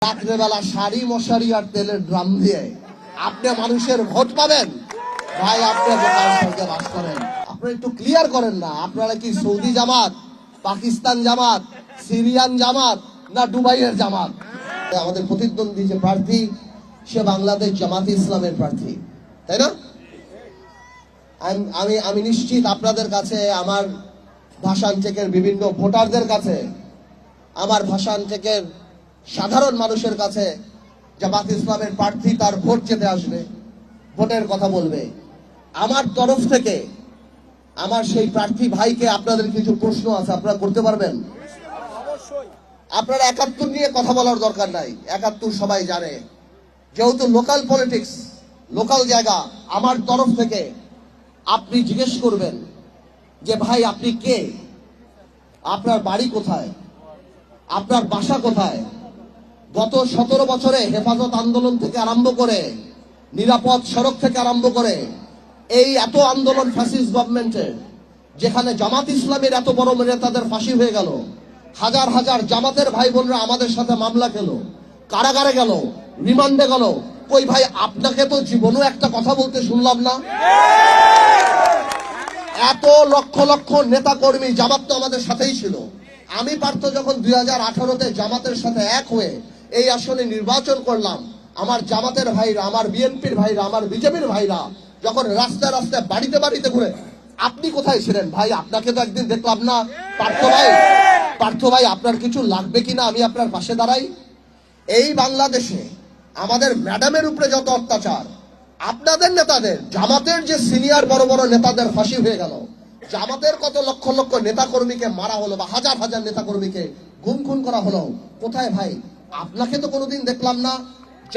রাত্রেবেলা শাড়ি মশারি আর তেলের ড্রাম দিয়ে আপনি মানুষের ভোট পাবেন ভাই? আপনি বোকার সঙ্গে বাস করেন। আপনারা একটু ক্লিয়ার করেন না, আপনারা কি সৌদি জামাত, পাকিস্তান জামাত, সিরিয়ান জামাত না দুবাইয়ের জামাত? আমাদের প্রতিদ্বন্দ্বী যে প্রার্থী সে বাংলাদেশ জামাতে ইসলামের প্রার্থী, তাই না? আমি নিশ্চিত আপনাদের কাছে, আমার ভাষণ টেকের বিভিন্ন ভোটারদের কাছে, আমার ভাষণ টেকের সাধারণ মানুষের কাছে জামাত ইসলামের প্রার্থী তার ভোট যেতে আসবে, ভোটের কথা বলবে। আমার তরফ থেকে আমার সেই প্রার্থী ভাইকে আপনাদের কিছু প্রশ্ন আছে, আপনারা করতে পারবেন? আপনারা ৭১ নিয়ে কথা বলার দরকার নাই, ৭১ সবাই জানে। যেহেতু লোকাল পলিটিক্স, লোকাল জায়গা, আমার তরফ থেকে আপনি জিজ্ঞেস করবেন যে ভাই আপনি কে, আপনার বাড়ি কোথায়, আপনার বাসা কোথায়, গত ১৭ বছরে হেফাজত আন্দোলন থেকে আরম্ভ করে, নিরাপদ সড়ক থেকে আরম্ভ করে, এই এত আন্দোলন ফ্যাসিস্ট গভর্নমেন্টের, যেখানে জামাত ইসলামের এত বড় নেতাদের ফাঁসি হয়ে গেল, হাজার হাজার জামাতের ভাই বোনরা আমাদের সাথে মামলা খেল, কারাগারে গেল, রিমান্ডে গেল। কই ভাই আপনাকে তো জীবনেও একটা কথা বলতে শুনলাম না। এত লক্ষ লক্ষ নেতা কর্মী, জামাত তো আমাদের সাথেই ছিল। আমি পার্থ যখন ২০১৮-তে জামাতের সাথে এক হয়ে এই আসনে নির্বাচন করলাম, আমার জামাতের ভাইরা, আমার বিএনপির ভাইরা, আমার বিজেপির ভাইরা যখন রাস্তায় রাস্তায় বাড়িতে বাড়িতে ঘুরে, আপনি কোথায় ছিলেন ভাই? আপনাকে তো একদিন দেখলাম না। পার্থ ভাই আপনার কিছু লাগবে কিনা আমি আপনার পাশে দাঁড়াই। এই বাংলাদেশে আমাদের ম্যাডামের উপরে যত অত্যাচার, আপনাদের নেতাদের, জামাতের যে সিনিয়র বড় বড় নেতাদের ফাঁসি হয়ে গেল, জামাতের কত লক্ষ লক্ষ নেতা কর্মীকে মারা হলো বা হাজার হাজার নেতা কর্মীকে গুম খুন করা হলো, কোথায় ভাই? আপনাকে তো কোনোদিন দেখলাম না।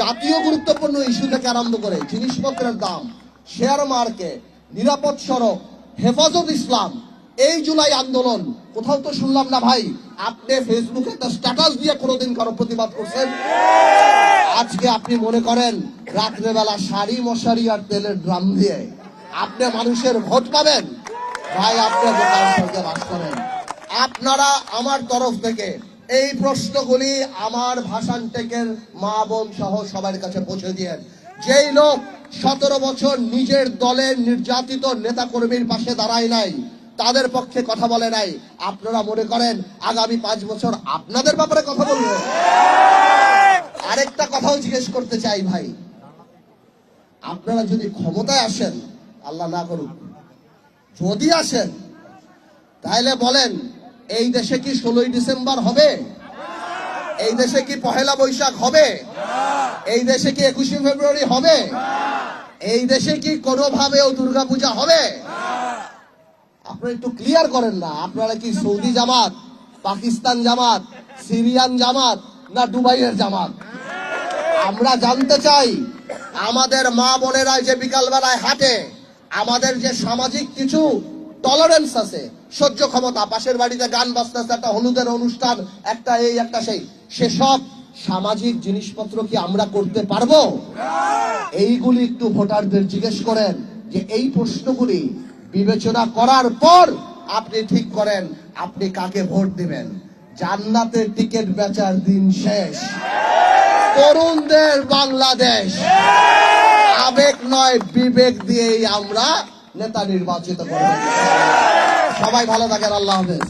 জাতীয় গুরুত্বপূর্ণ ইস্যু থেকে আরম্ভ করে জিনিসপত্রের দাম, শেয়ার মার্কেট, নিরাপদ সড়ক, হেফাজত ইসলাম, এই জুলাই আন্দোলন, কোথাও তো শুনলাম না ভাই আপনি ফেসবুকে একটা স্ট্যাটাস দিয়ে কোনোদিন কারো প্রতিবাদ করছেন। আজকে আপনি মনে করেন রাত্রেবেলা শাড়ি মশারি আর তেলের ড্রাম দিয়ে আপনি মানুষের ভোট পাবেন ভাই? আপনি বোকার সঙ্গে বাস করেন। আপনারা আমার তরফ থেকে এই প্রশ্নগুলি আমার ভাষণ টেকের মা বোন সহ সবার কাছে পৌঁছে দিয়েন। যেই লোক ১৭ বছর নিজের দলের নির্যাতিত নেতা কর্মীর পাশে দাঁড়ায় নাই, তাদের পক্ষে কথা বলে নাই, আপনারা মনে করেন আগামী ৫ বছর আপনাদের ব্যাপারে কথা বলবো? আরেকটা কথাও জিজ্ঞেস করতে চাই ভাই, আপনারা যদি ক্ষমতায় আসেন, আল্লাহ না করুক, যদি আসেন, তাহলে বলেন এই দেশে কি ১৬ই ডিসেম্বর হবে? এই দেশে কি পহেলা বৈশাখ হবে? এই দেশে কি ২১শে ফেব্রুয়ারি হবে? এই দেশে কি কোনোভাবেও দুর্গাপূজা হবে? আপনারা একটু ক্লিয়ার করেন না, আপনারা কি সৌদি জামাত, পাকিস্তান জামাত, সিরিয়ান জামাত না দুবাইয়ের জামাত? আমরা জানতে চাই, আমাদের মা বোনেরা যে বিকালবেলায় হাঁটে, আমাদের যে সামাজিক কিছু টলারেন্স আছে, সহ্য ক্ষমতা, পাশের বাড়িতে গান বাজতেছে, একটা হলুদের অনুষ্ঠান, একটা এই একটা সেই, সেসব সামাজিক জিনিসপত্র কি আমরা করতে পারবো? এইগুলি একটু ভোটারদের জিজ্ঞেস করেন, যে এই প্রশ্নগুলি বিবেচনা করার পর আপনি ঠিক করেন আপনি কাকে ভোট দিবেন। জান্নাতের টিকিট বেচার দিন শেষ। তরুণদের বাংলাদেশ, আবেগ নয় বিবেক দিয়েই আমরা নেতা নির্বাচিত করব। সবাই ভালো থাকেন, আল্লাহ হাফেজ।